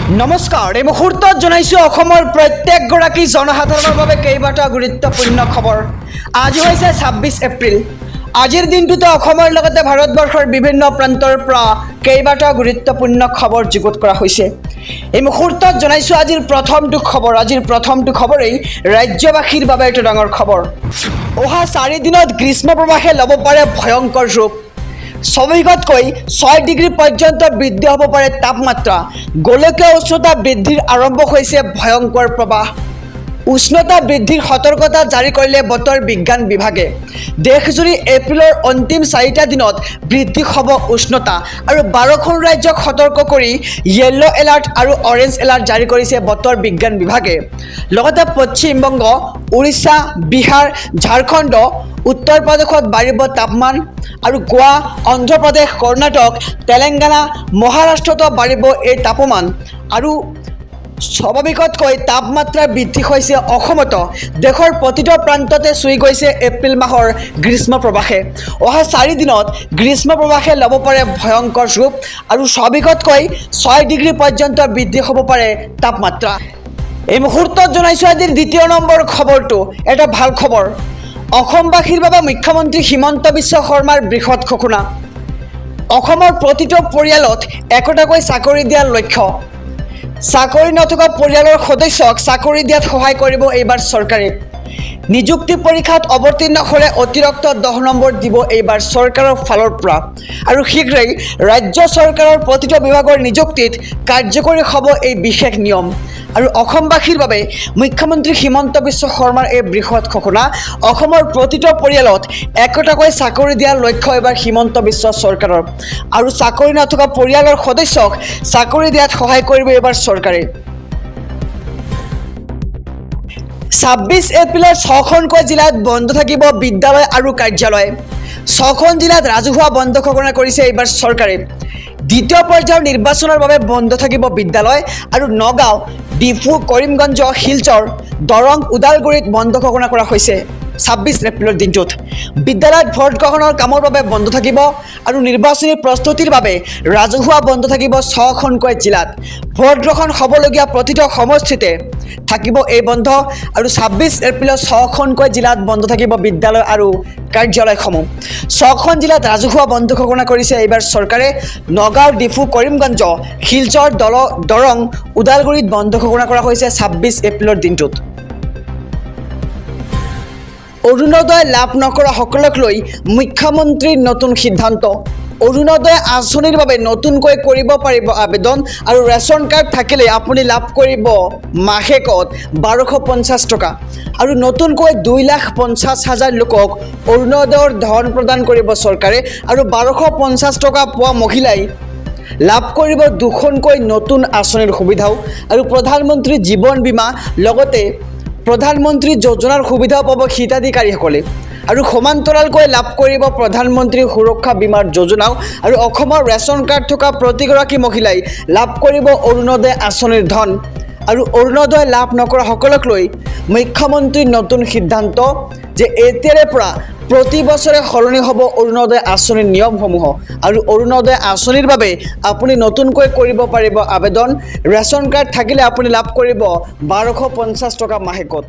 নমস্কাৰ এই মুহূৰ্তত জনাইছোঁ অসমৰ প্ৰত্যেকগৰাকী জনসাধাৰণৰ বাবে কেইবাটা গুৰুত্বপূৰ্ণ খবৰ। আজি হৈছে ২৬ এপ্ৰিল। আজিৰ দিনটোতে অসমৰ লগতে ভাৰতবৰ্ষৰ বিভিন্ন প্ৰান্তৰ পৰা কেইবাটা গুৰুত্বপূৰ্ণ খবৰ যুগুত কৰা হৈছে। এই মুহূৰ্তত জনাইছোঁ আজিৰ প্ৰথমটো খবৰেই ৰাজ্যবাসীৰ বাবে এটা ডাঙৰ খবৰ। অহা 4 দিনত গ্ৰীষ্ম প্ৰৱাহে ল'ব পাৰে ভয়ংকৰ ৰূপ। স্বাভাৱিকতকৈ 6 ডিগ্ৰী পৰ্যন্ত বৃদ্ধি হ'ব পাৰে তাপমাত্ৰা। গোলকীয় উষ্ণতা বৃদ্ধিৰ আৰম্ভ হৈছে ভয়ংকৰ প্ৰৱাহ। উষ্ণতা বৃদ্ধিৰ সতৰ্কতা জাৰি কৰিলে বতৰ বিজ্ঞান বিভাগে। দেশজুৰি এপ্ৰিলৰ অন্তিম 4টা দিনত বৃদ্ধি হ'ব উষ্ণতা আৰু 12খন ৰাজ্যক সতৰ্ক কৰি য়েল্লো এলাৰ্ট আৰু অৰেঞ্জ এলাৰ্ট জাৰি কৰিছে বতৰ বিজ্ঞান বিভাগে। লগতে পশ্চিমবংগ, উৰিষ্যা, বিহাৰ, ঝাৰখণ্ড, উত্তৰ প্ৰদেশত বাঢ়িব তাপমান আৰু গোৱা, অন্ধ্ৰপ্ৰদেশ, কৰ্ণাটক, তেলেংগানা, মহাৰাষ্ট্ৰতো বাঢ়িব এই তাপমান। আৰু স্বাভাৱিকতকৈ তাপমাত্ৰা বৃদ্ধি হৈছে অসমতো। দেশৰ প্ৰতিটো প্ৰান্ততে চুই গৈছে এপ্ৰিল মাহৰ গ্ৰীষ্ম প্ৰৱাহে। অহা 4 দিনত গ্ৰীষ্ম প্ৰৱাহে ল'ব পাৰে ভয়ংকৰ ৰূপ আৰু স্বাভাৱিকতকৈ 6 ডিগ্ৰী পৰ্যন্ত বৃদ্ধি হ'ব পাৰে তাপমাত্ৰা। এই মুহূৰ্তত জনাইছোঁ আজিৰ 2 নম্বৰ খবৰটো এটা ভাল খবৰ। অসমবাসীৰ বাবে মুখ্যমন্ত্ৰী হিমন্ত বিশ্ব শৰ্মাৰ বৃহৎ ঘোষণা। অসমৰ প্ৰতিটো পৰিয়ালত একোটাকৈ চাকৰি দিয়াৰ লক্ষ্য। চাকৰি নথকা পৰিয়ালৰ সদস্যক চাকৰি দিয়াত সহায় কৰিব এইবাৰ চৰকাৰে। নিযুক্তি পৰীক্ষাত অৱতীৰ্ণ হ'লে অতিৰিক্ত 10 নম্বৰ দিব এইবাৰ চৰকাৰৰ ফালৰ পৰা। আৰু শীঘ্ৰেই ৰাজ্য চৰকাৰৰ প্ৰতিটো বিভাগৰ নিযুক্তিত কাৰ্যকৰী হ'ব এই বিশেষ নিয়ম। আৰু অসমবাসীৰ বাবে মুখ্যমন্ত্ৰী হিমন্ত বিশ্ব শৰ্মাৰ এই বৃহৎ ঘোষণা। অসমৰ প্ৰতিটো পৰিয়ালত একোটাকৈ চাকৰি দিয়াৰ লক্ষ্য এইবাৰ হিমন্ত বিশ্ব চৰকাৰৰ। আৰু চাকৰি নথকা পৰিয়ালৰ সদস্যক চাকৰি দিয়াত সহায় কৰিব এইবাৰ চৰকাৰে। ২৬ এপ্ৰিলত 6খনকৈ জিলাত বন্ধ থাকিব বিদ্যালয় আৰু কাৰ্যালয়। 6খন জিলাত ৰাজহুৱা বন্ধ ঘোষণা কৰিছে এইবাৰ চৰকাৰে। দ্বিতীয় পৰ্যায়ৰ নিৰ্বাচনৰ বাবে বন্ধ থাকিব বিদ্যালয় আৰু নগাঁও, ডিফু, কৰিমগঞ্জ, শিলচৰ, দৰং, ওদালগুৰিত বন্ধ ঘোষণা কৰা হৈছে ২৬ এপ্ৰিলৰ দিনটোত। বিদ্যালয়ত ভোট গ্ৰহণৰ কামৰ বাবে বন্ধ থাকিব আৰু নিৰ্বাচনী প্ৰস্তুতিৰ বাবে ৰাজহুৱা বন্ধ থাকিব 6খনকৈ জিলাত। ভোট গ্ৰহণ হ'বলগীয়া প্ৰতিটো সমষ্টিতে থাকিব এই বন্ধ। আৰু ২৬ এপ্ৰিলত 6খনকৈ জিলাত বন্ধ থাকিব বিদ্যালয় আৰু কাৰ্যালয়সমূহ। 6খন জিলাত ৰাজহুৱা বন্ধ ঘোষণা কৰিছে এইবাৰ চৰকাৰে। নগাঁও, ডিফু, কৰিমগঞ্জ, শিলচৰ, দৰং, ওদালগুৰিত বন্ধ ঘোষণা কৰা হৈছে ২৬ এপ্ৰিলৰ দিনটোত। অৰুণোদয় লাভ নকৰা সকলক লৈ মুখ্যমন্ত্ৰীৰ নতুন সিদ্ধান্ত। অৰুণোদয় আঁচনিৰ বাবে নতুনকৈ কৰিব পাৰিব আবেদন আৰু ৰেচন কাৰ্ড থাকিলে আপুনি লাভ কৰিব মাহেকত ১২৫০ টকা। আৰু নতুনকৈ ২,৫০,০০০ লোকক অৰুণোদয়ৰ ধন প্ৰদান কৰিব চৰকাৰে। আৰু ১২৫০ টকা পোৱা মহিলাই লাভ কৰিব 2খনকৈ নতুন আঁচনিৰ সুবিধাও। আৰু প্ৰধানমন্ত্ৰী জীৱন বীমা লগতে প্ৰধানমন্ত্ৰী যোজনাৰ সুবিধাও পাব হিতাধিকাৰীসকলে। আৰু সমান্তৰালকৈ লাভ কৰিব প্ৰধানমন্ত্ৰী সুৰক্ষা বীমাৰ যোজনাও। আৰু অসমৰ ৰেচন কাৰ্ড থকা প্ৰতিগৰাকী মহিলাই লাভ কৰিব অৰুণোদয় আঁচনিৰ ধন। আৰু অৰুণোদয় লাভ নকৰা সকলক লৈ মুখ্যমন্ত্ৰীৰ নতুন সিদ্ধান্ত যে এতিয়াৰে পৰা প্ৰতি বছৰে সলনি হ'ব অৰুণোদয় আঁচনিৰ নিয়মসমূহ। আৰু অৰুণোদয় আঁচনিৰ বাবে আপুনি নতুনকৈ কৰিব পাৰিব আবেদন। ৰেচন কাৰ্ড থাকিলে আপুনি লাভ কৰিব ১২৫০ টকা মাহেকত।